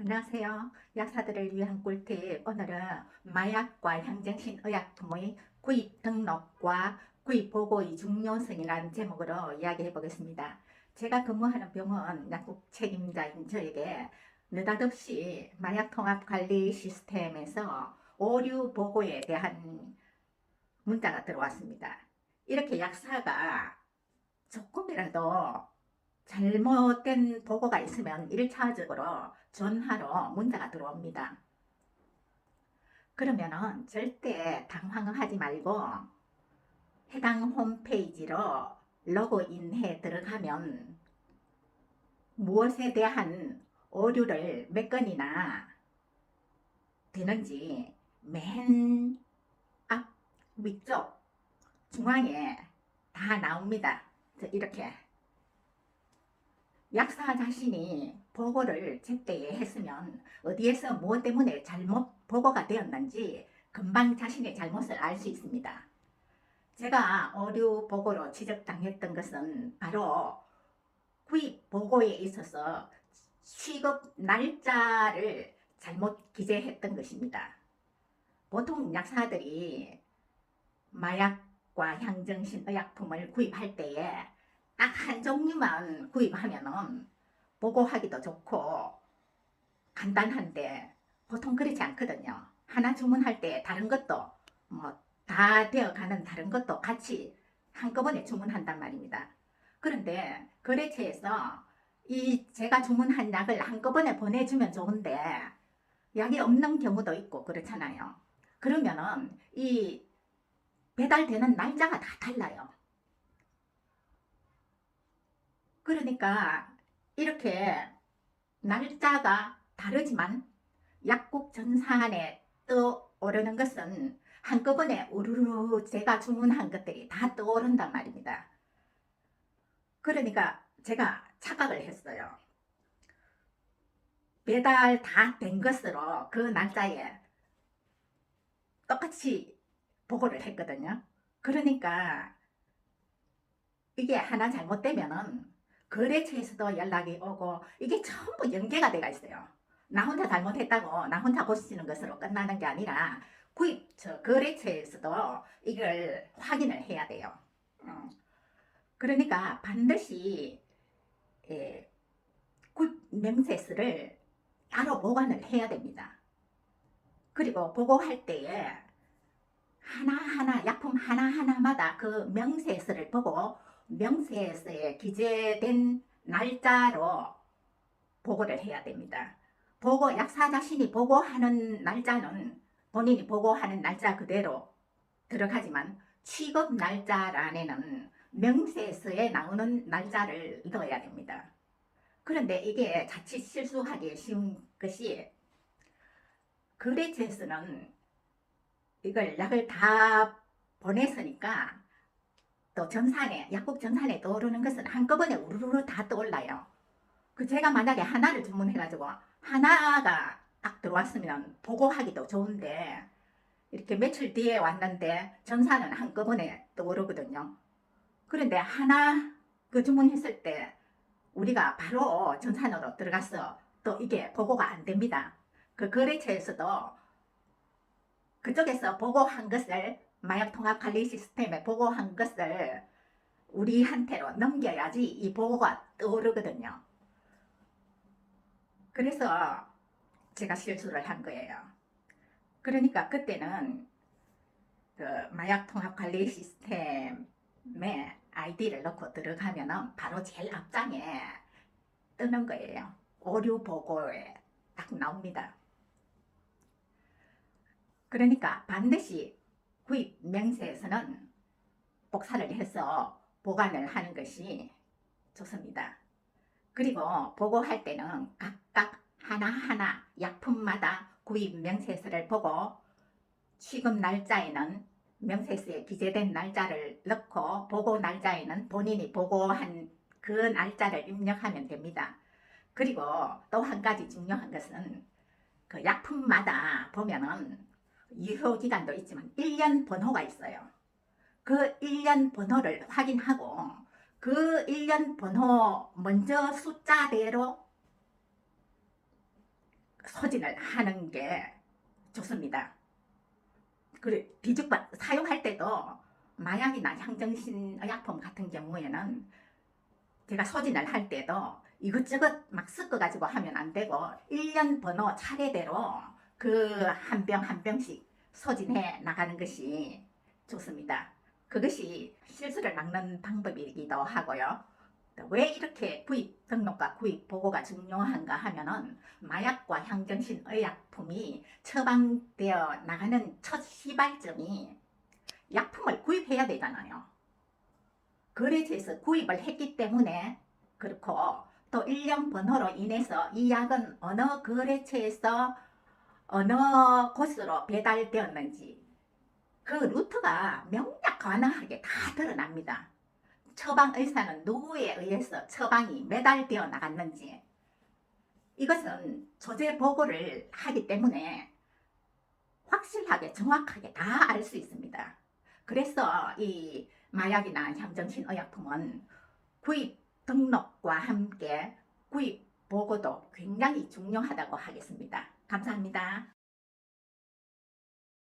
안녕하세요. 약사들을 위한 꿀팁. 오늘은 마약과 향정신의약품의 구입 등록과 구입 보고의 중요성이라는 제목으로 이야기해 보겠습니다. 제가 근무하는 병원 약국 책임자인 저에게 느닷없이 마약 통합 관리 시스템에서 오류 보고에 대한 문자가 들어왔습니다. 이렇게 약사가 조금이라도 잘못된 보고가 있으면 1차적으로 전화로 문자가 들어옵니다. 그러면은 절대 당황하지 말고 해당 홈페이지로 로그인해 들어가면 무엇에 대한 오류를 몇 건이나 되는지 맨 앞 위쪽 중앙에 다 나옵니다. 이렇게 약사 자신이 보고를 제때 했으면 어디에서 무엇 때문에 잘못 보고가 되었는지 금방 자신의 잘못을 알 수 있습니다. 제가 오류 보고로 지적당했던 것은 바로 구입 보고에 있어서 취급 날짜를 잘못 기재했던 것입니다. 보통 약사들이 마약과 향정신 의약품을 구입할 때에 딱 한 종류만 구입하면은 보고하기도 좋고 간단한데 보통 그렇지 않거든요. 하나 주문할 때 다른 것도 뭐 다 되어가는 다른 것도 같이 한꺼번에 주문한단 말입니다. 그런데 거래처에서 이 제가 주문한 약을 한꺼번에 보내주면 좋은데 약이 없는 경우도 있고 그렇잖아요. 그러면은 이 배달되는 날짜가 다 달라요. 그러니까 이렇게 날짜가 다르지만 약국 전산에 떠오르는 것은 한꺼번에 우르르 제가 주문한 것들이 다 떠오른단 말입니다. 그러니까 제가 착각을 했어요. 배달 다 된 것으로 그 날짜에 똑같이 보고를 했거든요. 그러니까 이게 하나 잘못되면은 거래처에서도 연락이 오고 이게 전부 연계가 돼가 있어요. 나 혼자 잘못했다고 나 혼자 고치는 것으로 끝나는 게 아니라 거래처에서도 이걸 확인을 해야 돼요. 그러니까 반드시 예, 구입 명세서를 따로 보관을 해야 됩니다. 그리고 보고할 때에 하나하나 약품 하나하나마다 그 명세서를 보고 명세서에 기재된 날짜로 보고를 해야 됩니다. 보고 약사 자신이 보고하는 날짜는 본인이 보고하는 날짜 그대로 들어가지만 취급 날짜란에는 명세서에 나오는 날짜를 넣어야 됩니다. 그런데 이게 자칫 실수하기 쉬운 것이 거래처에서는 이걸 약을 다 보냈으니까 또 전산에 약국 전산에 떠오르는 것은 한꺼번에 우르르 다 떠올라요. 그 제가 만약에 하나를 주문해가지고 하나가 딱 들어왔으면 보고하기도 좋은데 이렇게 며칠 뒤에 왔는데 전산은 한꺼번에 떠오르거든요. 그런데 하나 그 주문했을 때 우리가 바로 전산으로 들어가서 또 이게 보고가 안 됩니다. 그 거래처에서도 그쪽에서 보고한 것을 마약 통합 관리 시스템에 보고한 것을 우리한테로 넘겨야지 이 보고가 떠오르거든요. 그래서 제가 실수를 한 거예요. 그러니까 그때는 그 마약 통합 관리 시스템에 아이디를 넣고 들어가면은 바로 제일 앞장에 뜨는 거예요. 오류 보고에 딱 나옵니다. 그러니까 반드시 구입 명세에서는 복사를 해서 보관을 하는 것이 좋습니다. 그리고 보고할 때는 각각 하나하나 약품마다 구입 명세서를 보고 취급 날짜에는 명세서에 기재된 날짜를 넣고 보고 날짜에는 본인이 보고한 그 날짜를 입력하면 됩니다. 그리고 또 한 가지 중요한 것은 그 약품마다 보면은 유효기간도 있지만 1년 번호가 있어요. 그 1년 번호를 확인하고 그 1년 번호 먼저 숫자대로 소진을 하는 게 좋습니다. 그리고 사용할 때도 마약이나 향정신 의약품 같은 경우에는 제가 소진을 할 때도 이것저것 막 섞어가지고 하면 안 되고 1년 번호 차례대로 그 한 병 한 병씩 소진해 나가는 것이 좋습니다. 그것이 실수를 막는 방법이기도 하고요. 왜 이렇게 구입 등록과 구입 보고가 중요한가 하면은 마약과 향정신 의약품이 처방되어 나가는 첫 시발점이 약품을 구입해야 되잖아요. 거래처에서 구입을 했기 때문에 그렇고, 또 일련 번호로 인해서 이 약은 어느 거래처에서 어느 곳으로 배달되었는지 그 루트가 명확하게 다 드러납니다. 처방 의사는 누구에 의해서 처방이 매달되어 나갔는지 이것은 소재 보고를 하기 때문에 확실하게 정확하게 다 알 수 있습니다. 그래서 이 마약이나 향정신 의약품은 구입 등록과 함께 구입 보고도 굉장히 중요하다고 하겠습니다. 감사합니다.